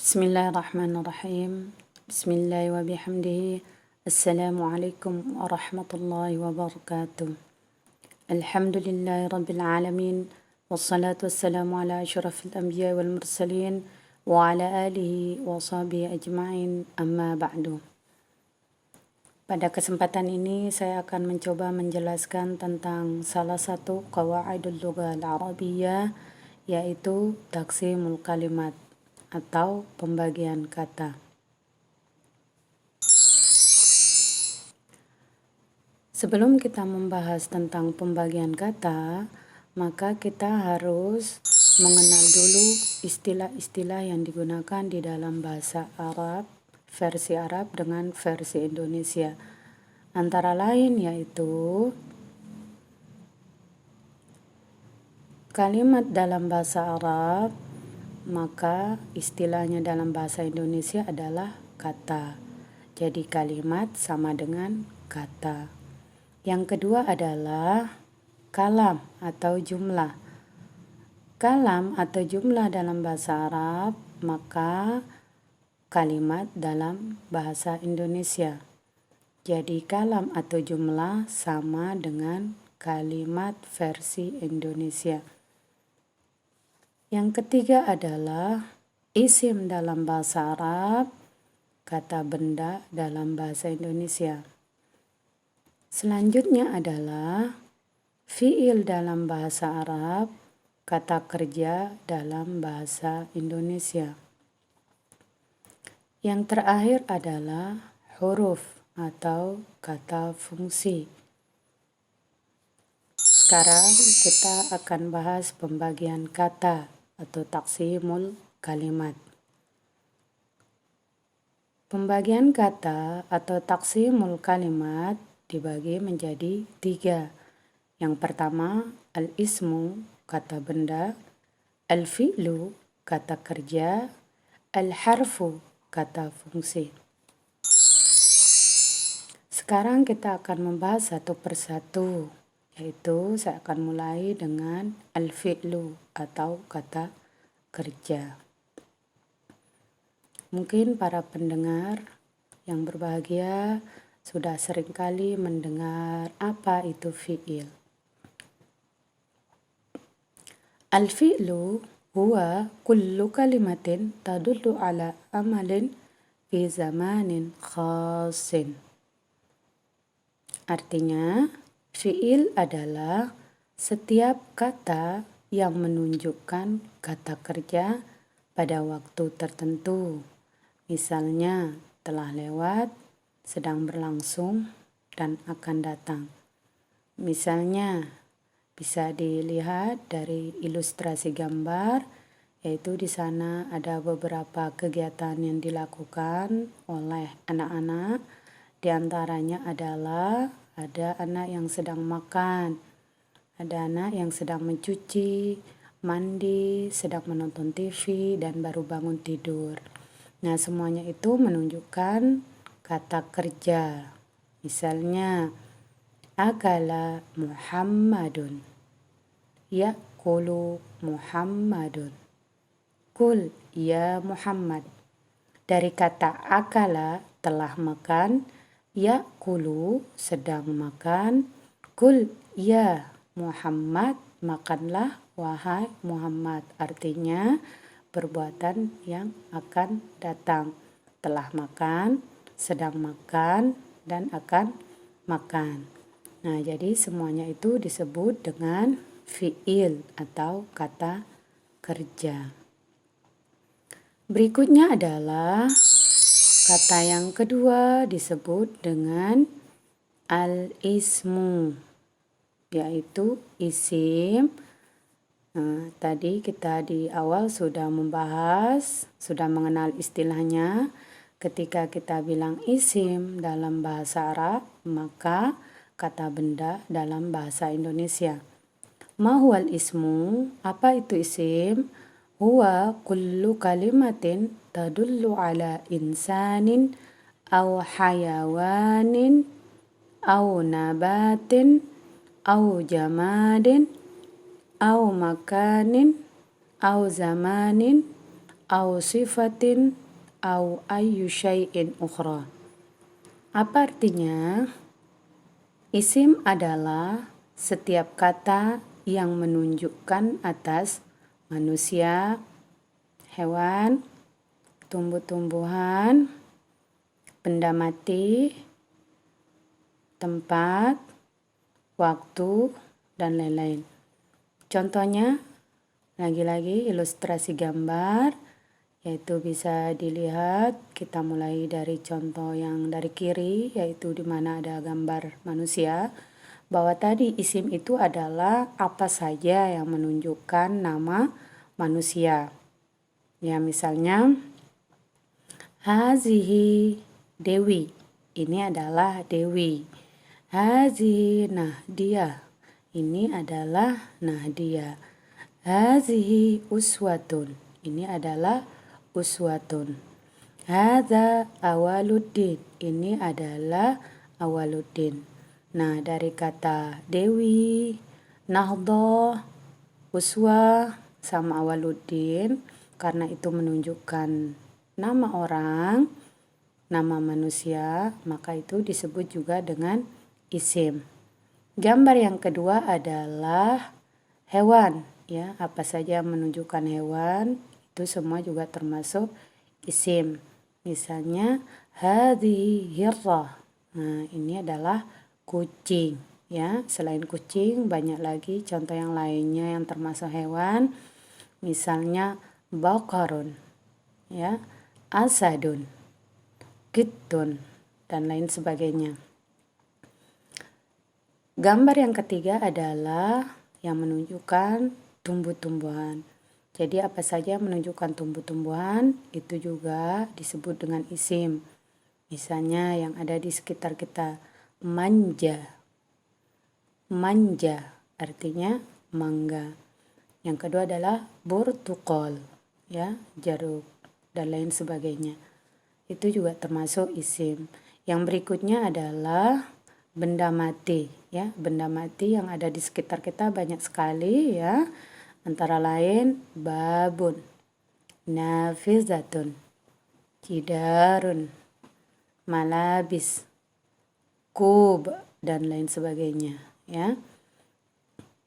Bismillahirrahmanirrahim. Bismillah wa bihamdihi. Assalamualaikum warahmatullahi wabarakatuh. Alhamdulillahi rabbil alamin. Wassalatu wassalamu ala asyrafil anbiya wal mursalin wa ala alihi wa sahbihi ajma'in, amma ba'du. Pada kesempatan ini saya akan mencoba menjelaskan tentang salah satu qawaidul lughah al-arabiyyah, yaitu taqsimul kalimat atau pembagian kata. Sebelum kita membahas tentang pembagian kata, maka kita harus mengenal dulu istilah-istilah yang digunakan di dalam bahasa Arab, versi Arab dengan versi Indonesia. Antara lain yaitu kalimat dalam bahasa Arab, maka istilahnya dalam bahasa Indonesia adalah kata. Jadi kalimat sama dengan kata. Yang kedua adalah kalam atau jumlah. Kalam atau jumlah dalam bahasa Arab, maka kalimat dalam bahasa Indonesia. Jadi kalam atau jumlah sama dengan kalimat versi Indonesia. Yang ketiga adalah isim dalam bahasa Arab, kata benda dalam bahasa Indonesia. Selanjutnya adalah fiil dalam bahasa Arab, kata kerja dalam bahasa Indonesia. Yang terakhir adalah huruf atau kata fungsi. Sekarang kita akan bahas pembagian kata atau taqsimul kalimat. Pembagian kata atau taqsimul kalimat dibagi menjadi 3. Yang pertama, al-ismu, kata benda, al-fi'lu, kata kerja, al-harfu, kata fungsi. Sekarang kita akan membahas satu persatu, yaitu saya akan mulai dengan al-fi'lu atau kata kerja. Mungkin para pendengar yang berbahagia sudah seringkali mendengar apa itu fi'il. Al-fi'lu huwa kullu kalimatin tadullu ala amalin fi zamanin khasin. Artinya, fi'il adalah setiap kata yang menunjukkan kata kerja pada waktu tertentu. Misalnya, telah lewat, sedang berlangsung, dan akan datang. Misalnya, bisa dilihat dari ilustrasi gambar, yaitu di sana ada beberapa kegiatan yang dilakukan oleh anak-anak. Di antaranya adalah ada anak yang sedang makan, ada anak yang sedang mencuci, mandi, sedang menonton TV, dan baru bangun tidur. Nah, semuanya itu menunjukkan kata kerja. Misalnya, akala Muhammadun, ya'kulu Muhammadun, kul ya Muhammad. Dari kata akala, telah makan, ya'kulu, sedang makan, kul ya Muhammad, makanlah wahai Muhammad. Artinya perbuatan yang akan datang. Telah makan, sedang makan, dan akan makan. Nah, jadi semuanya itu disebut dengan fi'il atau kata kerja. Berikutnya adalah kata yang kedua disebut dengan al-ismu, yaitu isim. Nah, tadi kita di awal sudah membahas, sudah mengenal istilahnya. Ketika kita bilang isim dalam bahasa Arab, maka kata benda dalam bahasa Indonesia. Ma huwal ismu? Apa itu isim? Huwa kullu kalimatin tadullu ala insanin aw hayawanin aw nabatin aw jamadin aw makanin aw zamanin au sifatin au ayyu syai'in ukhra. Apa artinya? Isim adalah setiap kata yang menunjukkan atas manusia, hewan, tumbuh-tumbuhan, benda mati, tempat, waktu, dan lain-lain. Contohnya, lagi-lagi ilustrasi gambar, yaitu bisa dilihat, kita mulai dari contoh yang dari kiri, yaitu di mana ada gambar manusia, bahwa tadi isim itu adalah apa saja yang menunjukkan nama manusia. Ya, misalnya, hazihi Dewi, ini adalah Dewi. Hazihi Nahdia, ini adalah Nahdia. Hazihi uswatun, ini adalah uswatun. Hadza Awaluddin, ini adalah Awaluddin. Nah, dari kata Dewi, Nahdoh, Uswa, sama Awaluddin, karena itu menunjukkan nama orang, nama manusia, maka itu disebut juga dengan isim. Gambar yang kedua adalah hewan, ya, apa saja menunjukkan hewan, itu semua juga termasuk isim. Misalnya hadhihi hirrah. Nah, ini adalah kucing, ya. Selain kucing banyak lagi contoh yang lainnya yang termasuk hewan. Misalnya baqarun, ya, asadun, kittun, dan lain sebagainya. Gambar yang ketiga adalah yang menunjukkan tumbuh-tumbuhan. Jadi apa saja menunjukkan tumbuh-tumbuhan itu juga disebut dengan isim. Misalnya yang ada di sekitar kita, manja. Manja artinya mangga. Yang kedua adalah burtukol, ya, jeruk, dan lain sebagainya. Itu juga termasuk isim. Yang berikutnya adalah benda mati, ya. Benda mati yang ada di sekitar kita banyak sekali, ya. Antara lain babun, nafizatun, jidarun, malabis, kub, dan lain sebagainya, ya.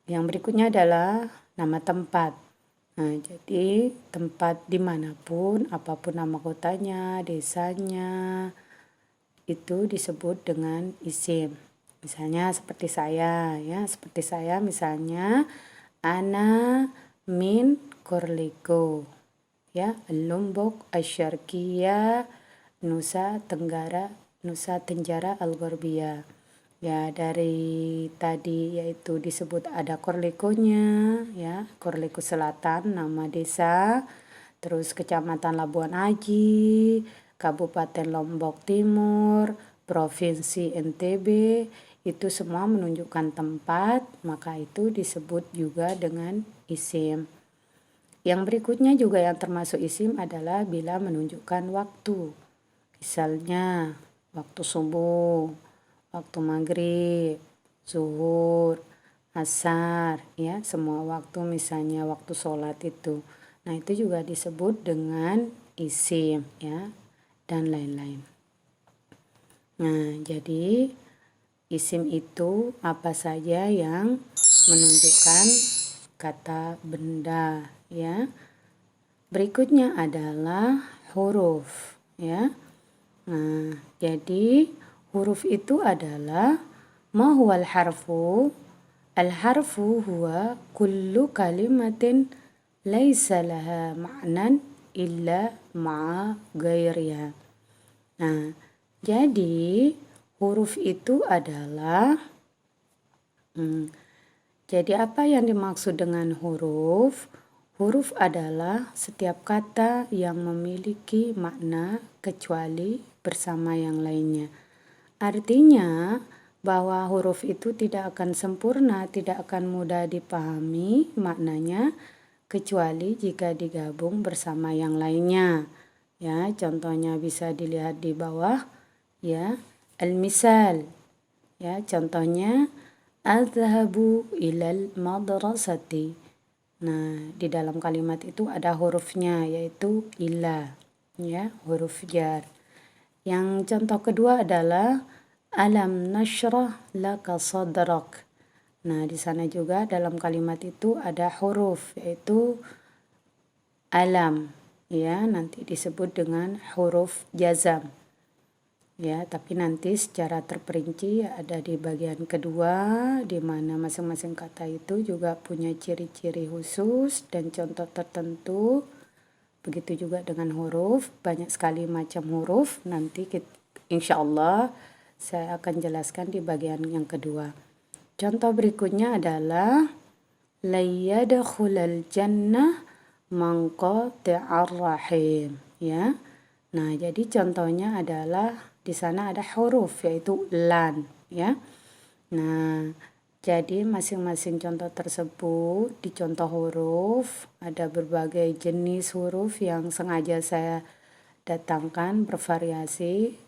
Yang berikutnya adalah nama tempat. Nah, jadi tempat dimanapun, apapun nama kotanya, desanya, itu disebut dengan isim. Misalnya seperti saya, ya, seperti saya misalnya ana min Korliko, ya, Lombok Asyarkiya, Nusa Tenggara Al-Gharbiyah. Ya, dari tadi yaitu disebut ada Korlikonya, ya, Korliko Selatan nama desa, terus Kecamatan Labuan Aji, Kabupaten Lombok Timur, Provinsi NTB, itu semua menunjukkan tempat, maka itu disebut juga dengan isim. Yang berikutnya juga yang termasuk isim adalah bila menunjukkan waktu. Misalnya waktu subuh, waktu maghrib, zuhur, asar, ya, semua waktu, misalnya waktu sholat itu. Nah, itu juga disebut dengan isim, ya, dan lain-lain. Nah, jadi isim itu apa saja yang menunjukkan kata benda, ya. Berikutnya adalah huruf, ya. Nah, jadi huruf itu adalah ma huwal harfu. Al-harfu huwa kullu kalimatin laisa laha ma'nan illa ma'a ghairiha. Nah, jadi huruf itu adalah jadi apa yang dimaksud dengan huruf? Huruf adalah setiap kata yang memiliki makna kecuali bersama yang lainnya. Artinya bahwa huruf itu tidak akan sempurna, tidak akan mudah dipahami maknanya kecuali jika digabung bersama yang lainnya. Ya, contohnya bisa dilihat di bawah, ya. Al-misal, ya, contohnya azhabu ilal madrasati. Nah, di dalam kalimat itu ada hurufnya yaitu ila, ya, huruf jar. Yang contoh kedua adalah alam nashrah laka sadrak. Nah, di sana juga dalam kalimat itu ada huruf yaitu alam, ya, nanti disebut dengan huruf jazam. Ya, tapi nanti secara terperinci ada di bagian kedua, di mana masing-masing kata itu juga punya ciri-ciri khusus dan contoh tertentu. Begitu juga dengan huruf, banyak sekali macam huruf. Nanti insya Allah saya akan jelaskan di bagian yang kedua. Contoh berikutnya adalah layyadkhulal jannah man qati'ar rahim, ya. Nah, jadi contohnya adalah di sana ada huruf yaitu lan, ya. Nah, jadi masing-masing contoh tersebut di contoh huruf ada berbagai jenis huruf yang sengaja saya datangkan bervariasi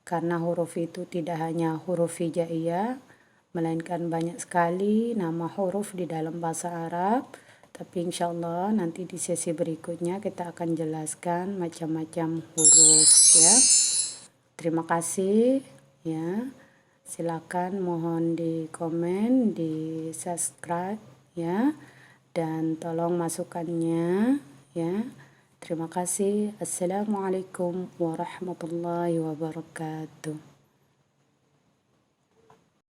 karena huruf itu tidak hanya huruf hijaiyah melainkan banyak sekali nama huruf di dalam bahasa Arab. Tapi insya Allah nanti di sesi berikutnya kita akan jelaskan macam-macam huruf, ya. Terima kasih, ya. Silakan mohon di komen, di subscribe, ya. Dan tolong masukannya, ya. Terima kasih. Assalamualaikum warahmatullahi wabarakatuh.